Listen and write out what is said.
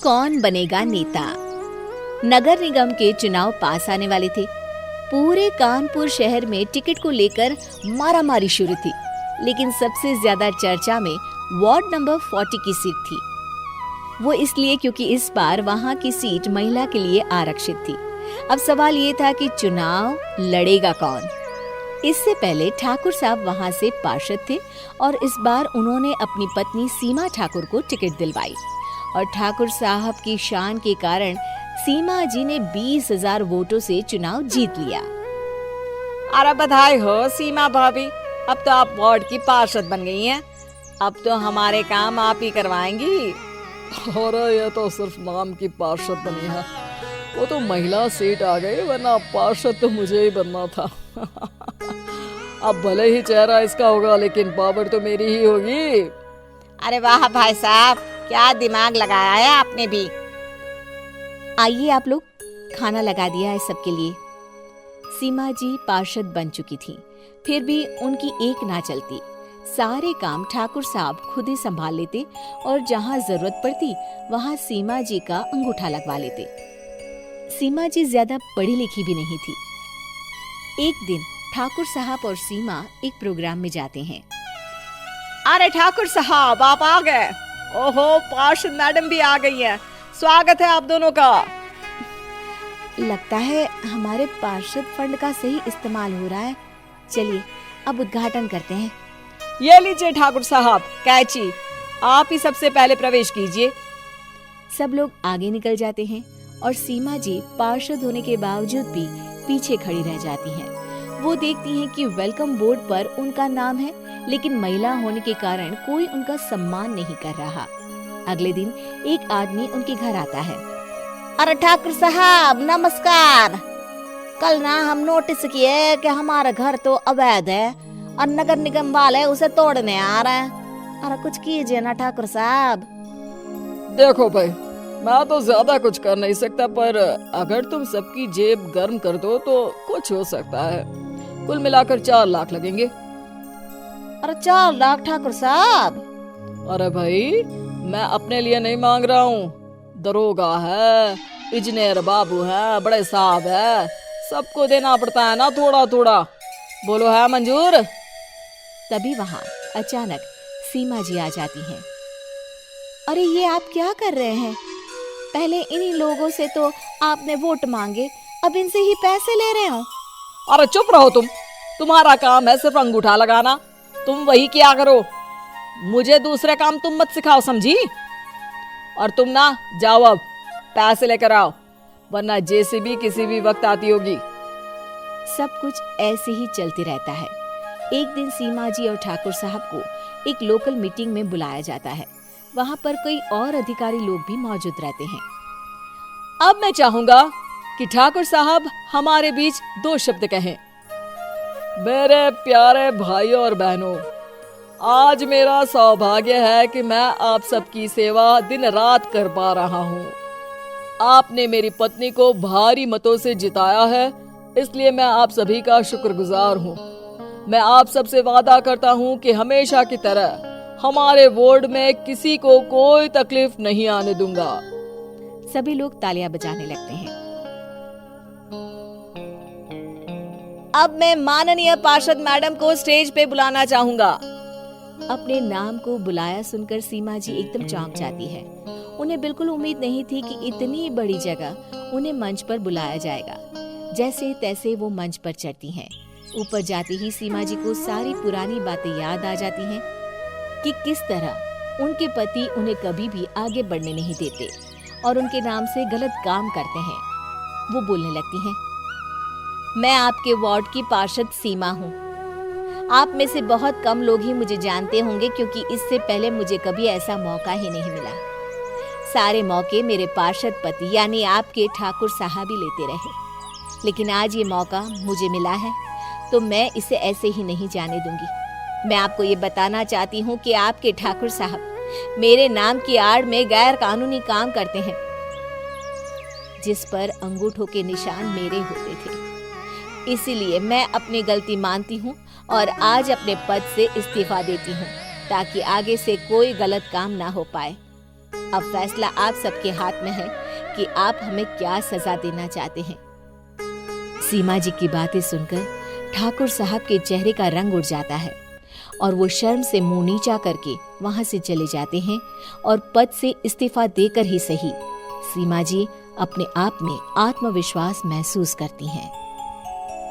कौन बनेगा नेता। नगर निगम के चुनाव पास आने वाले थे। पूरे कानपुर शहर में टिकट को लेकर मारामारी शुरू थी, लेकिन सबसे ज्यादा चर्चा में वार्ड नंबर 40 की सीट थी। वो इसलिए क्योंकि इस बार वहां की सीट महिला के लिए आरक्षित थी। अब सवाल ये था कि चुनाव लड़ेगा कौन। इससे पहले ठाकुर साहब वहां से पार्षद थे और इस बार उन्होंने अपनी पत्नी सीमा ठाकुर को टिकट दिलवाई और ठाकुर साहब की शान के कारण सीमा जी ने 20,000 वोटों से चुनाव जीत लिया। अरे बधाई हो सीमा भाभी, अब तो आप वार्ड की पार्षद बन गई हैं। अब तो हमारे काम आप ही करवाएंगी। अरे ये तो सिर्फ नाम की पार्षद बनी है, वो तो महिला सीट आ गई, वरना पार्षद तो मुझे ही बनना था। अब भले ही चेहरा इसका होगा, लेकिन पावर तो मेरी ही होगी। अरे वाह भाई साहब, क्या दिमाग लगाया है आपने भी। आइए आप लोग, खाना लगा दिया है सबके लिए। सीमा जी पार्षद बन चुकी थी, फिर भी उनकी एक ना चलती। सारे काम ठाकुर साहब खुद ही संभाल लेते और जहाँ जरूरत पड़ती वहाँ सीमा जी का अंगूठा लगवा लेते। सीमा जी ज्यादा पढ़ी लिखी भी नहीं थी। एक दिन ठाकुर साहब और सीमा एक प्रोग्राम में जाते हैं। अरे ठाकुर साहब आप आ गए। ओहो, पार्षद मैडम भी आ गई है। स्वागत है आप दोनों का। लगता है हमारे पार्षद फंड का सही इस्तेमाल हो रहा है। चलिए अब उद्घाटन करते हैं। ये लीजिए ठाकुर साहब कैची, आप ही सबसे पहले प्रवेश कीजिए। सब लोग आगे निकल जाते हैं और सीमा जी पार्षद होने के बावजूद भी पीछे खड़ी रह जाती हैं। वो देखती हैं कि वेलकम बोर्ड पर उनका नाम है, लेकिन महिला होने के कारण कोई उनका सम्मान नहीं कर रहा। अगले दिन एक आदमी उनके घर आता है। अरे ठाकुर साहब नमस्कार। कल ना हम नोटिस किए कि हमारा घर तो अवैध है और नगर निगम वाले उसे तोड़ने आ रहे हैं। अरे कुछ कीजिए ना ठाकुर साहब। देखो भाई, मैं तो ज्यादा कुछ कर नहीं सकता, पर अगर तुम सबकी जेब गर्म कर दो तो कुछ हो सकता है। कुल मिलाकर 4 लाख लगेंगे। अरे 4 लाख ठाकुर साहब? अरे भाई, मैं अपने लिए नहीं मांग रहा हूँ। दरोगा है, इंजीनियर बाबू है, बड़े साहब है, सबको देना पड़ता है ना थोड़ा थोड़ा। बोलो है मंजूर? तभी वहाँ अचानक सीमा जी आ जाती हैं। अरे ये आप क्या कर रहे हैं? पहले इन्हीं लोगों से तो आपने वोट मांगे, अब इनसे ही पैसे ले रहे हो। अरे चुप रहो तुम, तुम्हारा काम है सिर्फ अंगूठा लगाना, तुम वही किया करो। मुझे दूसरे काम तुम मत सिखाओ, समझी? और तुम ना जाओ, अब पैसे लेकर आओ, वरना जेसीबी किसी भी वक्त आती होगी। सब कुछ ऐसे ही चलते रहता है। एक दिन सीमा जी और ठाकुर साहब को एक लोकल मीटिंग में बुलाया जाता है। वहाँ पर कई और अधिकारी लोग भी मौजूद रहते हैं। अब मैं चाहूंगा कि ठाकुर साहब हमारे बीच 2 शब्द कहें। मेरे प्यारे भाइयों और बहनों, आज मेरा सौभाग्य है कि मैं आप सबकी सेवा दिन रात कर पा रहा हूँ। आपने मेरी पत्नी को भारी मतों से जिताया है, इसलिए मैं आप सभी का शुक्रगुजार हूँ। मैं आप सबसे वादा करता हूँ कि हमेशा की तरह हमारे वार्ड में किसी को कोई तकलीफ नहीं आने दूंगा। सभी लोग तालियां बजाने लगते हैं। अब मैं माननीय पार्षद मैडम को स्टेज पे बुलाना चाहूंगा। अपने नाम को बुलाया सुनकर सीमा जी एकदम चौंक जाती है। उन्हें बिल्कुल उम्मीद नहीं थी कि इतनी बड़ी जगह उन्हें मंच पर बुलाया जाएगा। जैसे तैसे वो मंच पर चढ़ती हैं। ऊपर जाते ही सीमा जी को सारी पुरानी बातें याद आ जाती हैं कि किस तरह उनके पति उन्हें कभी भी आगे बढ़ने नहीं देते और उनके नाम से गलत काम करते हैं। वो बोलने लगती हैं, मैं आपके वार्ड की पार्षद सीमा हूँ। आप में से बहुत कम लोग ही मुझे जानते होंगे, क्योंकि इससे पहले मुझे कभी ऐसा मौका ही नहीं मिला। सारे मौके मेरे पार्षद पति यानी आपके ठाकुर साहब ही लेते रहे, लेकिन आज ये मौका मुझे मिला है तो मैं इसे ऐसे ही नहीं जाने दूंगी। मैं आपको ये बताना चाहती हूँ कि आपके ठाकुर साहब मेरे नाम की आड़ में गैर कानूनी काम करते हैं, जिस पर अंगूठों के निशान मेरे होते थे। इसीलिए मैं अपनी गलती मानती हूँ और आज अपने पद से इस्तीफा देती हूँ, ताकि आगे से कोई गलत काम ना हो पाए। अब फैसला आप सबके हाथ में है कि आप हमें क्या सजा देना चाहते हैं। सीमा जी की बातें सुनकर ठाकुर साहब के चेहरे का रंग उड़ जाता है और वो शर्म से मुंह नीचा करके वहां से चले जाते हैं और पद से इस्तीफा देकर ही सही सीमा जी अपने आप में आत्मविश्वास महसूस करती हैं।